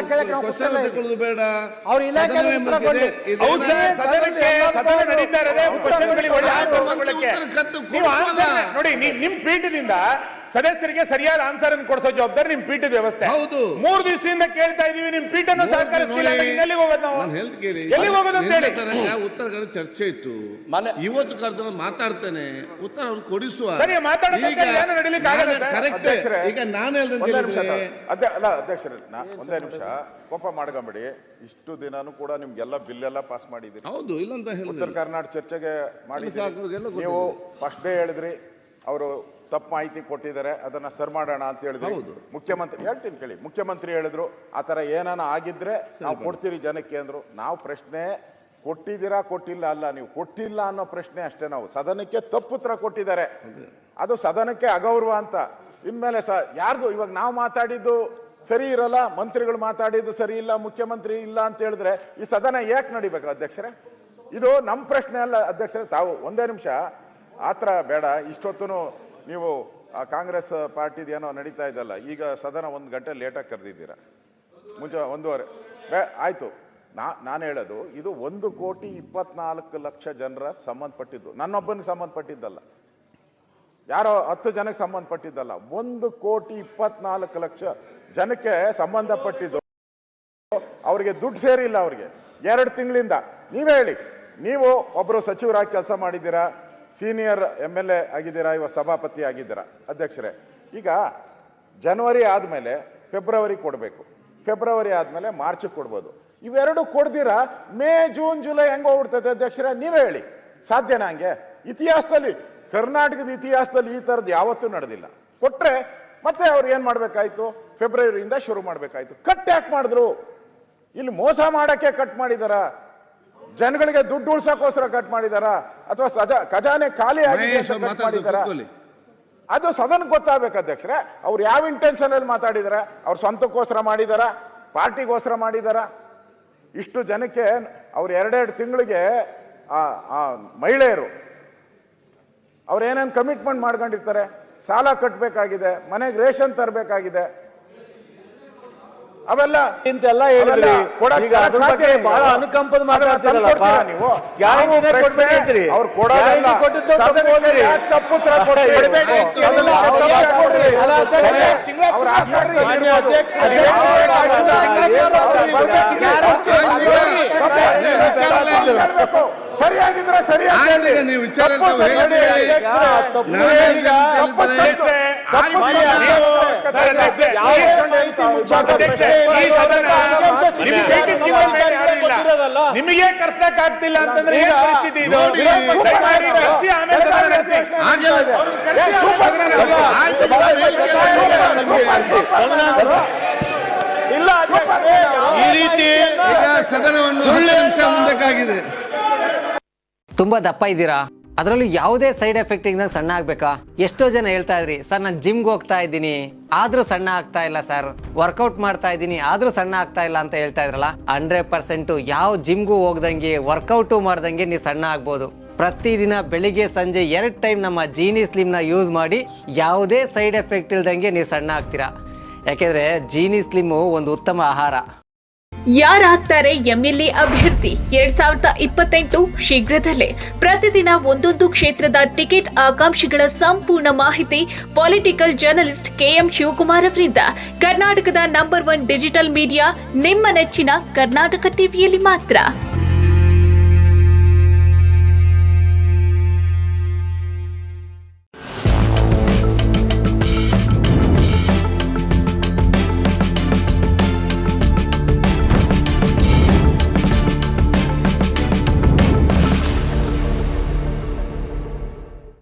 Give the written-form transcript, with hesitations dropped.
Question ತಗೊಳ್ಳೋದು ಬೇಡ. ಅವ್ರ ಇಲಾಖೆ ನೋಡಿ, ನಿಮ್ ಪೀಠದಿಂದ ಸದಸ್ಯರಿಗೆ ಸರಿಯಾದ ಆನ್ಸರ್ ಅನ್ನು ಕೊಡಿಸೋ ಜವಾಬ್ದಾರಿ ನಿಮ್ ಪೀಠದ ವ್ಯವಸ್ಥೆ. ಹೌದು, 3 ದಿವಸದಿಂದ ಕೇಳ್ತಾ ಇದೀವಿ, ನಿಮ್ ಪೀಠನ ಸಹಕರಿಸ್ತಿಲ್ಲ. ಎಲ್ಲಿಗೆ ಹೋಗೋದು ನಾವು? ಎಲ್ಲಿಗೆ ಹೋಗೋದು ಅಂತ ಹೇಳಿ ಉತ್ತರ ಚರ್ಚೆ ಇತ್ತು. ಇವತ್ತು ಕರೆದ ಮಾತಾಡ್ತೇನೆ, ಉತ್ತರ ಅವ್ರು ಕೊಡಿಸುವ. ಸರಿ, ಮಾತಾಡಲಿಕ್ಕೆ ಕರೆಕ್ಟ್. ಈಗ ನಾನು ಅಧ್ಯಕ್ಷರೇ, ಒಂದೇ ನಿಮಿಷ ಕೋಪ ಮಾಡ್ಕೊಂಬಿಡಿ. ಇಷ್ಟು ದಿನಾನು ಕೂಡ ನಿಮ್ಗೆಲ್ಲ ಬಿಲ್ ಎಲ್ಲ ಪಾಸ್ ಮಾಡಿದ್ದೀರಿ. ಹೌದು, ಇಲ್ಲ ಅಂತ ಹೇಳಿ ಉತ್ತರ ಕರ್ನಾಟಕ ಚರ್ಚೆಗೆ ಮಾಡಿ ನೀವು ಫಸ್ಟ್ ಡೇ ಹೇಳಿದ್ರಿ, ಅವರು ತಪ್ಪು ಮಾಹಿತಿ ಕೊಟ್ಟಿದ್ದಾರೆ, ಅದನ್ನ ಸರ್ ಮಾಡೋಣ ಅಂತ ಹೇಳಿದ್ರು. ಮುಖ್ಯಮಂತ್ರಿ ಹೇಳ್ತೀನಿ ಕೇಳಿ, ಮುಖ್ಯಮಂತ್ರಿ ಹೇಳಿದ್ರು ಆ ತರ ಏನಾನ ಆಗಿದ್ರೆ ನಾವು ಕೊಡ್ತೀರಿ ಜನಕ್ಕೆ ಅಂದ್ರು. ನಾವು ಪ್ರಶ್ನೆ ಕೊಟ್ಟಿದ್ದೀರಾ ಕೊಟ್ಟಿಲ್ಲ ಅಲ್ಲ, ನೀವು ಕೊಟ್ಟಿಲ್ಲ ಅನ್ನೋ ಪ್ರಶ್ನೆ ಅಷ್ಟೇ. ನಾವು ಸದನಕ್ಕೆ ತಪ್ಪು ಉತ್ತರ ಕೊಟ್ಟಿದ್ದಾರೆ, ಅದು ಸದನಕ್ಕೆ ಅಗೌರವ ಅಂತ. ಇನ್ಮೇಲೆ ಯಾರ್ದು ಇವಾಗ ನಾವು ಮಾತಾಡಿದ್ದು ಸರಿ ಇರಲ್ಲ, ಮಂತ್ರಿಗಳು ಮಾತಾಡಿದ್ದು ಸರಿ ಇಲ್ಲ, ಮುಖ್ಯಮಂತ್ರಿ ಇಲ್ಲ ಅಂತ ಹೇಳಿದ್ರೆ ಈ ಸದನ ಯಾಕೆ ನಡಿಬೇಕು ಅಧ್ಯಕ್ಷರೇ? ಇದು ನಮ್ಮ ಪ್ರಶ್ನೆ ಅಲ್ಲ ಅಧ್ಯಕ್ಷರೇ. ತಾವು ಒಂದೇ ನಿಮಿಷ ಆತರ ಬೇಡ. ಇಷ್ಟೊತ್ತು ನೀವು ಕಾಂಗ್ರೆಸ್ ಪಾರ್ಟಿದ ಏನೋ ನಡೀತಾ ಇದ್ದಲ್ಲ, ಈಗ ಸದನ 1 ಗಂಟೆ ಲೇಟಾಗಿ ಕರೆದಿದ್ದೀರಾ, ಮುಂಚೆ 1:30 ಆಯ್ತು. ನಾನು ಹೇಳೋದು ಇದು 1,24,00,000 ಜನರ ಸಂಬಂಧಪಟ್ಟಿದ್ದು, ನನ್ನೊಬ್ಬನಿಗೆ ಸಂಬಂಧಪಟ್ಟಿದ್ದಲ್ಲ, ಯಾರೋ 10 ಜನಕ್ಕೆ ಸಂಬಂಧಪಟ್ಟಿದ್ದಲ್ಲ, 1,24,00,000 ಜನಕ್ಕೆ ಸಂಬಂಧಪಟ್ಟಿದ್ದು. ಅವ್ರಿಗೆ ದುಡ್ಡು ಸೇರಿಲ್ಲ, ಅವ್ರಿಗೆ 2 ತಿಂಗಳಿಂದ. ನೀವೇ ಹೇಳಿ, ನೀವು ಒಬ್ಬರು ಸಚಿವರಾಗಿ ಕೆಲಸ ಮಾಡಿದ್ದೀರಾ, ಸೀನಿಯರ್ MLA ಆಗಿದ್ದೀರಾ, ಇವಾಗ ಸಭಾಪತಿ ಆಗಿದ್ದೀರಾ ಅಧ್ಯಕ್ಷರೇ. ಈಗ ಜನವರಿ ಆದಮೇಲೆ ಫೆಬ್ರವರಿ ಕೊಡಬೇಕು, ಫೆಬ್ರವರಿ ಆದಮೇಲೆ ಮಾರ್ಚ್ ಕೊಡ್ಬೋದು. ಇವೆರಡು ಕೊಡ್ದಿರಾ ಮೇ ಜೂನ್ ಜುಲೈ ಹೆಂಗೆ ಹೋಗ್ಬಿಡ್ತದೆ ಅಧ್ಯಕ್ಷರೇ? ನೀವೇ ಹೇಳಿ, ಸಾಧ್ಯನಾ ಹಂಗೆ? ಇತಿಹಾಸದಲ್ಲಿ, ಕರ್ನಾಟಕದ ಇತಿಹಾಸದಲ್ಲಿ ಈ ಥರದ್ದು ಯಾವತ್ತೂ ನಡೆದಿಲ್ಲ. ಕೊಟ್ರೆ ಮತ್ತೆ ಅವ್ರು ಏನು ಮಾಡಬೇಕಾಯ್ತು? ಫೆಬ್ರವರಿಯಿಂದ ಶುರು ಮಾಡಬೇಕಾಯ್ತು. ಕಟ್ ಯಾಕೆ ಮಾಡಿದ್ರು? ಇಲ್ಲಿ ಮೋಸ ಮಾಡಕ್ಕೆ ಕಟ್ ಮಾಡಿದಾರ, ಜನಗಳಿಗೆ ದುಡ್ಡು ಉಳ್ಸಕ್ಕೋಸ್ಕರ ಕಟ್ ಮಾಡಿದಾರ, ಅಥವಾ ಖಜಾನೆ ಖಾಲಿ ಆಗಿದೆ ಕಟ್ ಮಾಡಿದಾರ? ಅದು ಸದನ ಗೊತ್ತಾಗಬೇಕು ಅಧ್ಯಕ್ಷರೇ. ಅವ್ರು ಯಾವ ಇಂಟೆನ್ಷನ್ ಅಲ್ಲಿ ಮಾತಾಡಿದಾರ? ಅವ್ರ ಸ್ವಂತಕ್ಕೋಸ್ಕರ ಮಾಡಿದಾರ, ಪಾರ್ಟಿಗೋಸ್ಕರ ಮಾಡಿದಾರ? ಇಷ್ಟು ಜನಕ್ಕೆ ಅವ್ರು 2 ತಿಂಗಳಿಗೆ ಆ ಮಹಿಳೆಯರು ಅವ್ರೇನೇನು ಕಮಿಟ್ಮೆಂಟ್ ಮಾಡ್ಕೊಂಡಿರ್ತಾರೆ, ಸಾಲ ಕಟ್ಟಬೇಕಾಗಿದೆ, ಮನೆಗೆ ರೇಷನ್ ತರಬೇಕಾಗಿದೆ, ಅವೆಲ್ಲ ಇಂತೆಲ್ಲ ಹೇಳಿದ್ರಿ. ಈಗ ಅದ್ರ ಬಗ್ಗೆ ಬಹಳ ಅನುಕಂಪದ ಮಾತಾಡ್ತಿರಲ್ಲಪ್ಪ. ನೀವು ಗ್ಯಾರಂಟಿನೇ ಕೊಡ್ಬೇಡಿ, ಅವ್ರು ಕೊಡೋದಲ್ಲ, ಕೊಟ್ಟಿದ್ದು ತಪ್ಪು ಉತ್ತರ ಕೊಡಬೇಡಿ. ಸರಿಯಾಗಿದ್ರೆ ಸರಿಯಾಗಿ ನೀವು ವಿಚಾರ ನಿಮಗೆ ಕರ್ಸಕ್ಕಾಗ್ತಿಲ್ಲ ಅಂತಂದ್ರೆ ಇಲ್ಲ, ಈ ರೀತಿ ಸದನವನ್ನು 10 ನಿಮಿಷ ಮುಂದಕ್ಕಾಗಿದೆ. ತುಂಬಾ ದಪ್ಪ ಇದ್ದೀರಾ, ಅದರಲ್ಲೂ ಯಾವುದೇ ಸೈಡ್ ಎಫೆಕ್ಟ್ ಇಂದ ಸಣ್ಣ ಆಗ್ಬೇಕಾ? ಎಷ್ಟೋ ಜನ ಹೇಳ್ತಾ ಇದ್ರಿ, ಸರ್ ನಾನು ಜಿಮ್ಗೆ ಹೋಗ್ತಾ ಇದ್ದೀನಿ ಆದ್ರೂ ಸಣ್ಣ ಆಗ್ತಾ ಇಲ್ಲ ಸರ್, ವರ್ಕೌಟ್ ಮಾಡ್ತಾ ಇದ್ದೀನಿ ಆದ್ರೂ ಸಣ್ಣ ಆಗ್ತಾ ಇಲ್ಲ ಅಂತ ಹೇಳ್ತಾ ಇದ್ರಲ್ಲ. 100% ಯಾವ ಜಿಮ್ಗೂ ಹೋಗ್ದಂಗೆ ವರ್ಕೌಟು ಮಾಡ್ದಂಗೆ ನೀವು ಸಣ್ಣ ಆಗ್ಬೋದು. ಪ್ರತಿದಿನ ಬೆಳಿಗ್ಗೆ ಸಂಜೆ 2 ಟೈಮ್ ನಮ್ಮ ಜೀನಿ ಸ್ಲಿಮ್ ನ ಯೂಸ್ ಮಾಡಿ ಯಾವುದೇ ಸೈಡ್ ಎಫೆಕ್ಟ್ ಇಲ್ದಂಗೆ ನೀವು ಸಣ್ಣ ಆಗ್ತೀರಾ. ಯಾಕೆಂದ್ರೆ ಜೀನಿ ಸ್ಲಿಮ್ ಒಂದು ಉತ್ತಮ ಆಹಾರ. ಯಾರಾಗ್ತಾರೆ MLA ಅಭ್ಯರ್ಥಿ 2028 ಶೀಘ್ರದಲ್ಲೇ. ಪ್ರತಿದಿನ ಒಂದೊಂದು ಕ್ಷೇತ್ರದ ಟಿಕೆಟ್ ಆಕಾಂಕ್ಷಿಗಳ ಸಂಪೂರ್ಣ ಮಾಹಿತಿ ಪೊಲಿಟಿಕಲ್ ಜರ್ನಲಿಸ್ಟ್ KM ಶಿವಕುಮಾರ್ ಅವರಿಂದ. ಕರ್ನಾಟಕದ ನಂಬರ್ 1 ಡಿಜಿಟಲ್ ಮೀಡಿಯಾ ನಿಮ್ಮ ನೆಚ್ಚಿನ ಕರ್ನಾಟಕ ಟಿವಿಯಲ್ಲಿ ಮಾತ್ರ.